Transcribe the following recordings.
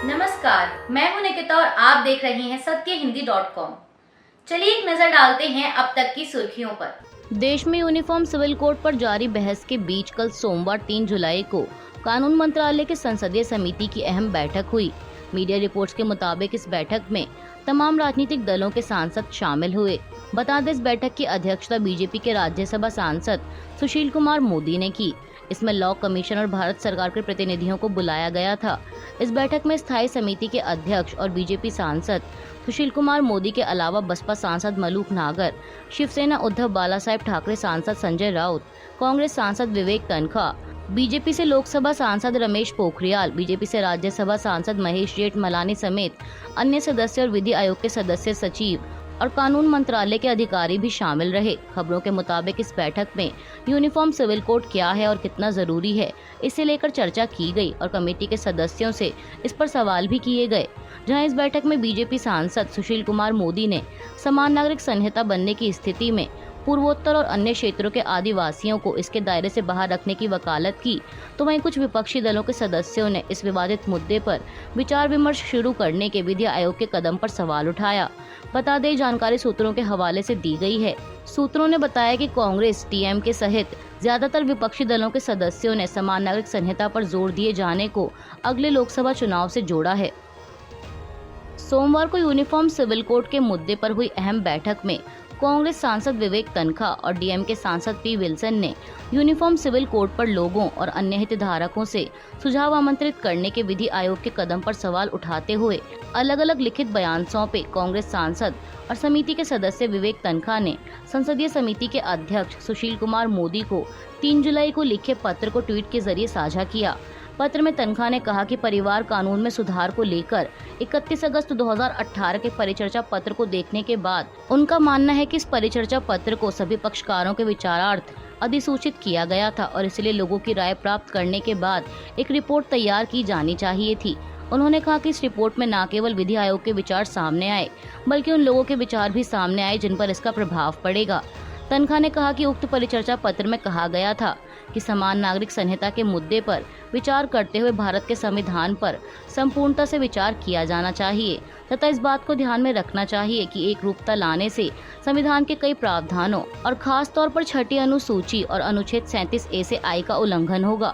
नमस्कार, मैं हूं निकिता और आप देख रहे हैं सत्यहिंदी.com। चलिए एक नजर डालते हैं अब तक की सुर्खियों पर। देश में यूनिफॉर्म सिविल कोड पर जारी बहस के बीच कल सोमवार 3 जुलाई को कानून मंत्रालय के संसदीय समिति की अहम बैठक हुई। मीडिया रिपोर्ट्स के मुताबिक इस बैठक में तमाम राजनीतिक दलों के सांसद शामिल हुए। बता दें, इस बैठक की अध्यक्षता बीजेपी के राज्यसभा सांसद सुशील कुमार मोदी ने की। इसमें लॉ कमीशन और भारत सरकार के प्रतिनिधियों को बुलाया गया था। इस बैठक में स्थायी समिति के अध्यक्ष और बीजेपी सांसद सुशील कुमार मोदी के अलावा बसपा सांसद मलूक नागर, शिवसेना उद्धव बालासाहेब ठाकरे सांसद संजय राउत, कांग्रेस सांसद विवेक तन्खा, बीजेपी से लोकसभा सांसद रमेश पोखरियाल, बीजेपी से राज्यसभा सांसद महेश जेठमलानी समेत अन्य सदस्य और विधि आयोग के सदस्य सचिव और कानून मंत्रालय के अधिकारी भी शामिल रहे। खबरों के मुताबिक इस बैठक में यूनिफॉर्म सिविल कोड क्या है और कितना जरूरी है, इसे लेकर चर्चा की गई और कमेटी के सदस्यों से इस पर सवाल भी किए गए। जहां इस बैठक में बीजेपी सांसद सुशील कुमार मोदी ने समान नागरिक संहिता बनने की स्थिति में पूर्वोत्तर और अन्य क्षेत्रों के आदिवासियों को इसके दायरे से बाहर रखने की वकालत की, तो वहीं कुछ विपक्षी दलों के सदस्यों ने इस विवादित मुद्दे पर विचार विमर्श शुरू करने के विधि आयोग के कदम पर सवाल उठाया। बता दें, जानकारी सूत्रों के हवाले से दी गई है। सूत्रों ने बताया कि कांग्रेस, टीएमके सहित ज्यादातर विपक्षी दलों के सदस्यों ने समान नागरिक संहिता पर जोर दिए जाने को अगले लोकसभा चुनाव से जोड़ा है। सोमवार को यूनिफॉर्म सिविल कोड के मुद्दे पर हुई अहम बैठक में कांग्रेस सांसद विवेक तन्खा और डीएमके सांसद पी विल्सन ने यूनिफॉर्म सिविल कोड पर लोगों और अन्य हितधारकों से सुझाव आमंत्रित करने के विधि आयोग के कदम पर सवाल उठाते हुए अलग अलग लिखित बयान सौंपे। कांग्रेस सांसद और समिति के सदस्य विवेक तन्खा ने संसदीय समिति के अध्यक्ष सुशील कुमार मोदी को 3 जुलाई को लिखे पत्र को ट्वीट के जरिए साझा किया। पत्र में तन्खा ने कहा कि परिवार कानून में सुधार को लेकर 31 अगस्त 2018 के परिचर्चा पत्र को देखने के बाद उनका मानना है कि इस परिचर्चा पत्र को सभी पक्षकारों के विचारार्थ अधिसूचित किया गया था और इसलिए लोगों की राय प्राप्त करने के बाद एक रिपोर्ट तैयार की जानी चाहिए थी। उन्होंने कहा कि इस रिपोर्ट में न केवल विधि आयोग के विचार सामने आए, बल्कि उन लोगों के विचार भी सामने आए जिन पर इसका प्रभाव पड़ेगा। तन्खा ने कहा कि उक्त परिचर्चा पत्र में कहा गया था कि समान नागरिक संहिता के मुद्दे पर विचार करते हुए भारत के संविधान पर संपूर्णता से विचार किया जाना चाहिए तथा इस बात को ध्यान में रखना चाहिए कि एक रूपता लाने से संविधान के कई प्रावधानों और खास तौर पर छठी अनुसूची और अनुच्छेद 37A से आई का उल्लंघन होगा।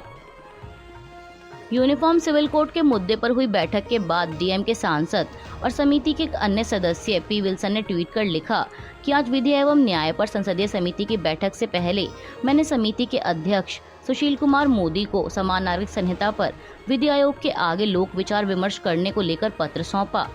यूनिफॉर्म सिविल कोड के मुद्दे पर हुई बैठक के बाद डीएमके सांसद और समिति के अन्य सदस्य पी विल्सन ने ट्वीट कर लिखा कि आज विधि एवं न्याय पर संसदीय समिति की बैठक से पहले मैंने समिति के अध्यक्ष सुशील कुमार मोदी को समान नागरिक संहिता पर विधि आयोग के आगे लोक विचार विमर्श करने को लेकर पत्र सौंपा।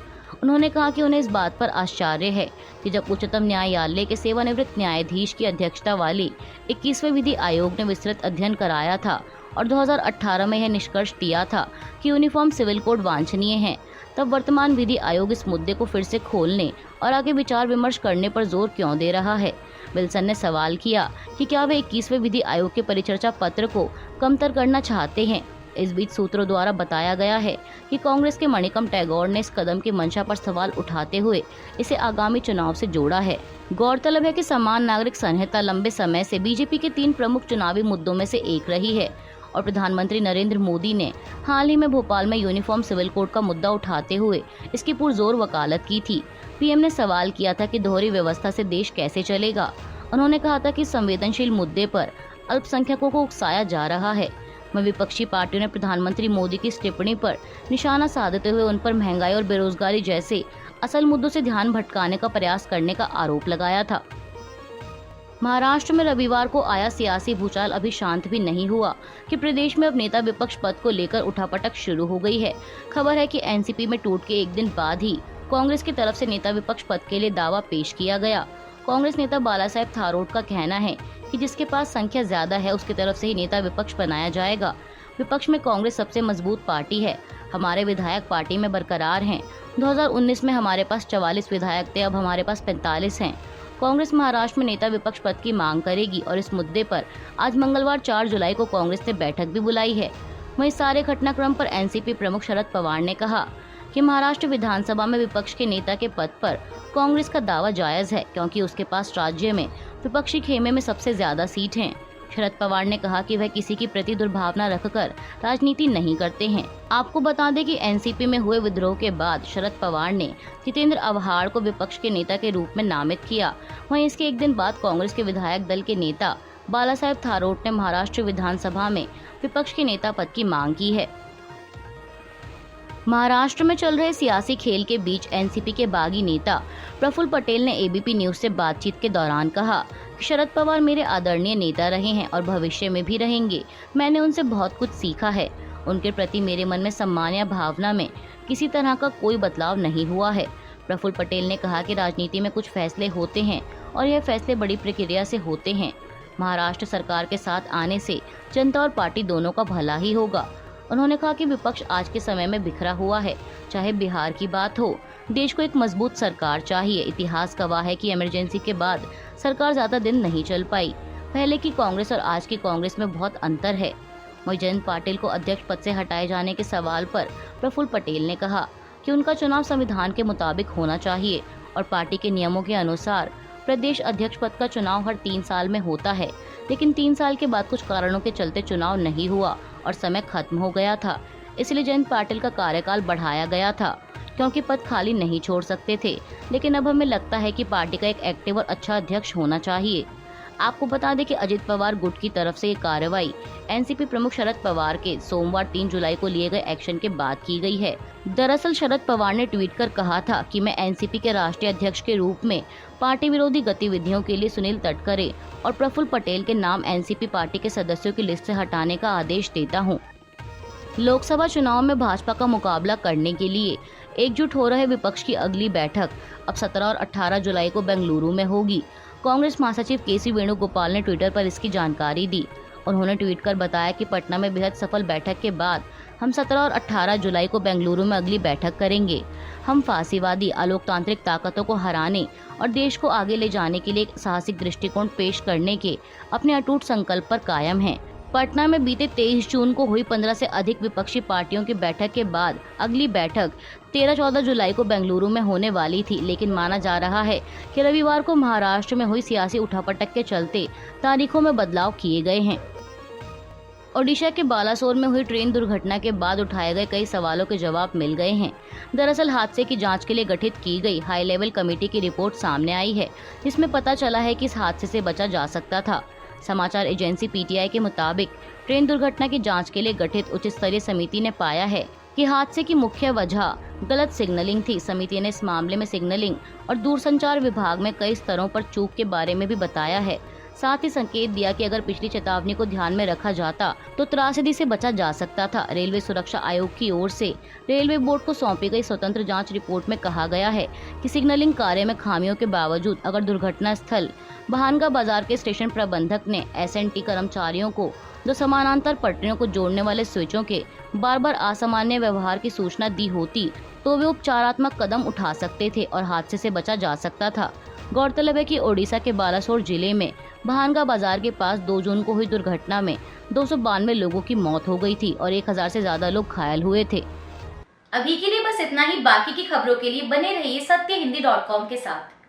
उन्होंने कहा कि उन्हें इस बात पर आश्चर्य है कि जब उच्चतम न्यायालय के सेवानिवृत्त न्यायाधीश की अध्यक्षता वाली 21वें विधि आयोग ने विस्तृत अध्ययन कराया था और 2018 में यह निष्कर्ष दिया था कि यूनिफॉर्म सिविल कोड वांछनीय है, तब वर्तमान विधि आयोग इस मुद्दे को फिर से खोलने और आगे विचार विमर्श करने पर जोर क्यों दे रहा है। विल्सन ने सवाल किया कि क्या वे 21वें विधि आयोग के परिचर्चा पत्र को कमतर करना चाहते हैं। इस बीच सूत्रों द्वारा बताया गया है कि कांग्रेस के मणिकम टैगोर ने इस कदम की मंशा पर सवाल उठाते हुए इसे आगामी चुनाव से जोड़ा है। गौरतलब है कि समान नागरिक संहिता लंबे समय से बीजेपी के 3 प्रमुख चुनावी मुद्दों में से एक रही है और प्रधानमंत्री नरेंद्र मोदी ने हाल ही में भोपाल में यूनिफॉर्म सिविल कोड का मुद्दा उठाते हुए इसकी पुरजोर वकालत की थी। पीएम ने सवाल किया था कि दोहरी व्यवस्था से देश कैसे चलेगा। उन्होंने कहा था कि संवेदनशील मुद्दे पर अल्पसंख्यकों को उकसाया जा रहा है। वहीं विपक्षी पार्टियों ने प्रधानमंत्री मोदी की इस टिप्पणी पर निशाना साधते हुए उन पर महंगाई और बेरोजगारी जैसे असल मुद्दों से ध्यान भटकाने का प्रयास करने का आरोप लगाया था। महाराष्ट्र में रविवार को आया सियासी भूचाल अभी शांत भी नहीं हुआ कि प्रदेश में अब नेता विपक्ष पद को लेकर उठापटक शुरू हो गई है। खबर है कि एनसीपी में टूट के एक दिन बाद ही कांग्रेस की तरफ से नेता विपक्ष पद के लिए दावा पेश किया गया। कांग्रेस नेता बालासाहेब थारोट का कहना है कि जिसके पास संख्या ज्यादा है उसकी तरफ से ही नेता विपक्ष बनाया जाएगा। विपक्ष में कांग्रेस सबसे मजबूत पार्टी है। हमारे विधायक पार्टी में बरकरार हैं। 2019 में हमारे पास 44 विधायक थे, अब हमारे पास 45 हैं। कांग्रेस महाराष्ट्र में नेता विपक्ष पद की मांग करेगी और इस मुद्दे पर आज मंगलवार 4 जुलाई को कांग्रेस ने बैठक भी बुलाई है। वहीं सारे घटनाक्रम पर एनसीपी प्रमुख शरद पवार ने कहा कि महाराष्ट्र विधानसभा में विपक्ष के नेता के पद पर कांग्रेस का दावा जायज है, क्योंकि उसके पास राज्य में विपक्षी खेमे में सबसे ज्यादा सीट हैं। शरद पवार ने कहा कि वह किसी की प्रति दुर्भावना रखकर राजनीति नहीं करते हैं। आपको बता दें कि एनसीपी में हुए विद्रोह के बाद शरद पवार ने जितेंद्र आव्हाड को विपक्ष के नेता के रूप में नामित किया। वहीं इसके एक दिन बाद कांग्रेस के विधायक दल के नेता बालासाहेब थारोट ने महाराष्ट्र विधानसभा में विपक्ष के नेता पद की मांग की है। महाराष्ट्र में चल रहे सियासी खेल के बीच एनसीपी के बागी नेता प्रफुल्ल पटेल ने एबीपी न्यूज से बातचीत के दौरान कहा कि शरद पवार मेरे आदरणीय नेता रहे हैं और भविष्य में भी रहेंगे। मैंने उनसे बहुत कुछ सीखा है। उनके प्रति मेरे मन में सम्मान या भावना में किसी तरह का कोई बदलाव नहीं हुआ है। प्रफुल्ल पटेल ने कहा कि राजनीति में कुछ फैसले होते हैं और यह फैसले बड़ी प्रक्रिया से होते हैं। महाराष्ट्र सरकार के साथ आने से जनता और पार्टी दोनों का भला ही होगा। उन्होंने कहा कि विपक्ष आज के समय में बिखरा हुआ है। चाहे बिहार की बात हो, देश को एक मजबूत सरकार चाहिए। इतिहास गवाह है कि इमरजेंसी के बाद सरकार ज्यादा दिन नहीं चल पाई। पहले की कांग्रेस और आज की कांग्रेस में बहुत अंतर है। वहीं जयंत पाटिल को अध्यक्ष पद से हटाए जाने के सवाल पर प्रफुल्ल पटेल ने कहा कि उनका चुनाव संविधान के मुताबिक होना चाहिए और पार्टी के नियमों के अनुसार प्रदेश अध्यक्ष पद का चुनाव हर 3 साल में होता है, लेकिन 3 साल के बाद कुछ कारणों के चलते चुनाव नहीं हुआ और समय खत्म हो गया था। इसलिए जयंत पाटिल का कार्यकाल बढ़ाया गया था क्योंकि पद खाली नहीं छोड़ सकते थे। लेकिन अब हमें लगता है कि पार्टी का एक एक्टिव और अच्छा अध्यक्ष होना चाहिए। आपको बता दें कि अजित पवार गुट की तरफ से ये कार्रवाई एनसीपी प्रमुख शरद पवार के सोमवार 3 जुलाई को लिए गए एक्शन के बाद की गई है। दरअसल शरद पवार ने ट्वीट कर कहा था कि मैं एनसीपी के राष्ट्रीय अध्यक्ष के रूप में पार्टी विरोधी गतिविधियों के लिए सुनील तटकरे और प्रफुल्ल पटेल के नाम एनसीपी पार्टी के सदस्यों की लिस्ट से हटाने का आदेश देता हूं। लोकसभा चुनाव में भाजपा का मुकाबला करने के लिए एकजुट हो रहे विपक्ष की अगली बैठक अब 17 और 18 जुलाई को बेंगलुरु में होगी। कांग्रेस महासचिव केसी वेणुगोपाल ने ट्विटर पर इसकी जानकारी दी। उन्होंने ट्वीट कर बताया कि पटना में बेहद सफल बैठक के बाद हम 17 और 18 जुलाई को बेंगलुरु में अगली बैठक करेंगे। हम फासीवादी अलोकतांत्रिक ताकतों को हराने और देश को आगे ले जाने के लिए एक साहसिक दृष्टिकोण पेश करने के अपने अटूट संकल्प पर कायम हैं। पटना में बीते 23 जून को हुई 15 से अधिक विपक्षी पार्टियों की बैठक के बाद अगली बैठक 13-14 जुलाई को बेंगलुरु में होने वाली थी, लेकिन माना जा रहा है कि रविवार को महाराष्ट्र में हुई सियासी उठापटक के चलते तारीखों में बदलाव किए गए हैं। ओडिशा के बालासोर में हुई ट्रेन दुर्घटना के बाद उठाए गए कई सवालों के जवाब मिल गए हैं। दरअसल हादसे की जांच के लिए गठित की गई हाई लेवल कमेटी की रिपोर्ट सामने आई है, जिसमें पता चला है कि इस हादसे से बचा जा सकता था। समाचार एजेंसी पीटीआई के मुताबिक ट्रेन दुर्घटना की जांच के लिए गठित उच्च स्तरीय समिति ने पाया है कि हादसे की मुख्य वजह गलत सिग्नलिंग थी। समिति ने इस मामले में सिग्नलिंग और दूरसंचार विभाग में कई स्तरों पर चूक के बारे में भी बताया है। साथ ही संकेत दिया कि अगर पिछली चेतावनी को ध्यान में रखा जाता तो त्रासदी से बचा जा सकता था। रेलवे सुरक्षा आयोग की ओर से रेलवे बोर्ड को सौंपी गई स्वतंत्र जांच रिपोर्ट में कहा गया है कि सिग्नलिंग कार्य में खामियों के बावजूद अगर दुर्घटना स्थल बहानगा बाजार के स्टेशन प्रबंधक ने एसएनटी कर्मचारियों को जो समानांतर पटरियों को जोड़ने वाले स्विचों के बार-बार असामान्य व्यवहार की सूचना दी होती तो वे उपचारात्मक कदम उठा सकते थे और हादसे से बचा जा सकता था। गौरतलब है कि ओडिशा के बालासोर जिले में बहानगा बाजार के पास 2 जून को हुई दुर्घटना में 292 लोगों की मौत हो गई थी और 1000 से ज्यादा लोग घायल हुए थे। अभी के लिए बस इतना ही। बाकी की खबरों के लिए बने रहिए सत्यहिंदी.com के साथ।